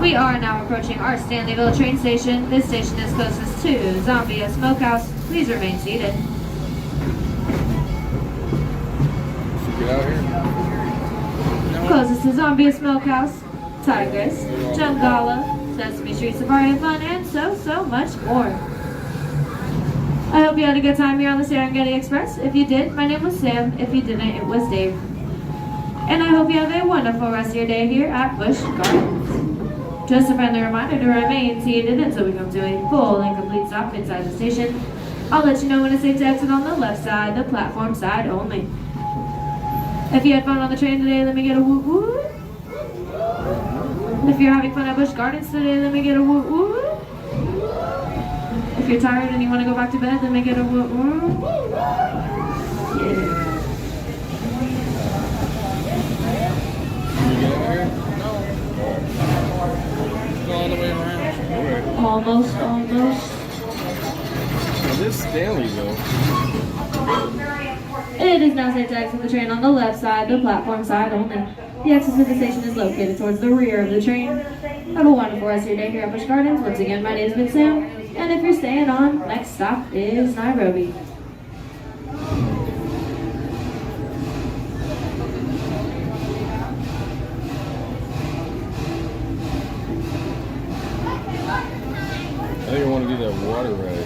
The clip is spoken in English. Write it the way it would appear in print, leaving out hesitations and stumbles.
We are now approaching our Stanleyville train station. This station is closest to Zambia Smokehouse. Please remain seated. Get out here. Closest to Zambia Smokehouse, Tigris, Jungala, Sesame Street Safari and Fun, and so much more. I hope you had a good time here on the Serengeti Express. If you did, my name was Sam. If you didn't, it was Dave. And I hope you have a wonderful rest of your day here at Busch Gardens. Just a friendly reminder to remain seated until we come to a full and complete stop inside the station. I'll let you know when it's safe to exit on the left side, the platform side only. If you had fun on the train today, let me get a woot woot. If you're having fun at Busch Gardens today, let me get a woot woot. If you're tired and you want to go back to bed, let me get a woot woot. Yeah. All the way around. Almost. Well, this Stanleyville. It is now safe to exit the train on the left side, the platform side only. The exit to the station is located towards the rear of the train. Have a wonderful rest of your day here at Busch Gardens. Once again, my name is Sam, and if you're staying on, next stop is Nairobi. I think I want to do that water ride.